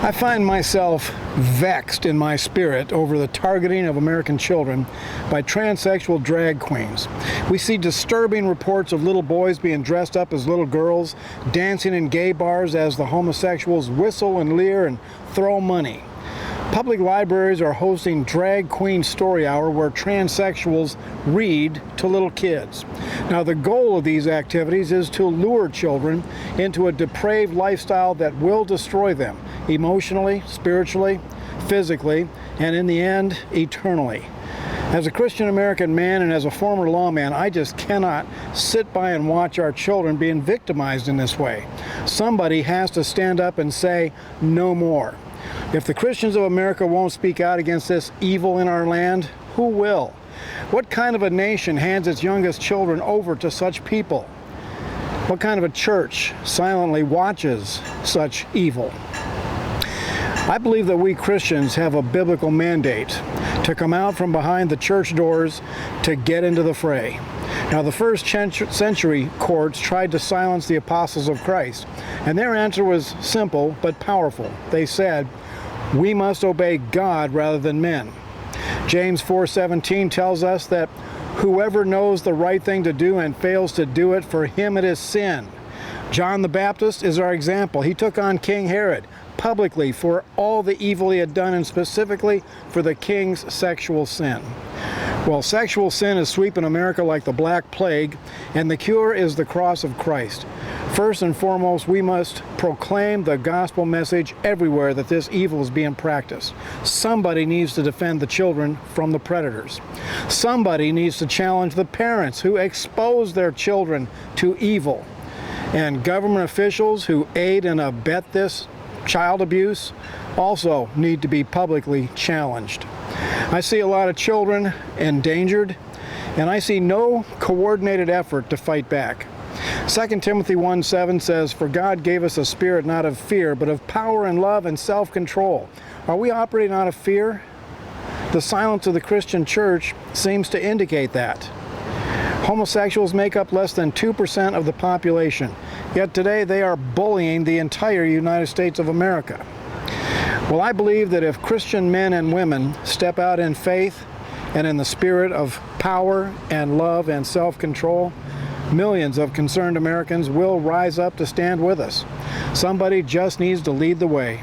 I find myself vexed in my spirit over the targeting of American children by transsexual drag queens. We see disturbing reports of little boys being dressed up as little girls, dancing in gay bars as the homosexuals whistle and leer and throw money. Public libraries are hosting Drag Queen Story Hour where transsexuals read to little kids. Now, the goal of these activities is to lure children into a depraved lifestyle that will destroy them emotionally, spiritually, physically, and in the end, eternally. As a Christian American man and as a former lawman, I just cannot sit by and watch our children being victimized in this way. Somebody has to stand up and say, no more. If the Christians of America won't speak out against this evil in our land, who will? What kind of a nation hands its youngest children over to such people? What kind of a church silently watches such evil? I believe that we Christians have a biblical mandate to come out from behind the church doors to get into the fray. Now, the first century courts tried to silence the apostles of Christ, and their answer was simple but powerful. They said, we must obey God rather than men. James 4:17 tells us that whoever knows the right thing to do and fails to do it, for him it is sin. John the Baptist is our example. He took on King Herod publicly for all the evil he had done, and specifically for the king's sexual sin. Well, sexual sin is sweeping America like the Black Plague, and the cure is the cross of Christ. First and foremost, we must proclaim the gospel message everywhere that this evil is being practiced. Somebody needs to defend the children from the predators. Somebody needs to challenge the parents who expose their children to evil. And government officials who aid and abet this child abuse also need to be publicly challenged. I see a lot of children endangered, and I see no coordinated effort to fight back. 2 Timothy 1:7 says, for God gave us a spirit not of fear, but of power and love and self-control. Are we operating out of fear? The silence of the Christian church seems to indicate that. Homosexuals make up less than 2% of the population, yet today they are bullying the entire United States of America. Well, I believe that if Christian men and women step out in faith and in the spirit of power and love and self-control, millions of concerned Americans will rise up to stand with us. Somebody just needs to lead the way.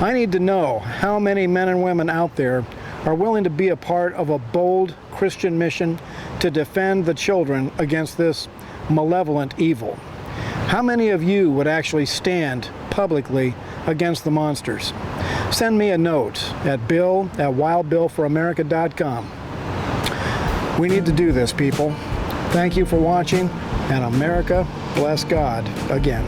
I need to know how many men and women out there are willing to be a part of a bold Christian mission to defend the children against this malevolent evil. How many of you would actually stand publicly against the monsters? Send me a note at bill@wildbillforamerica.com. We need to do this, people. Thank you for watching, and America bless God again.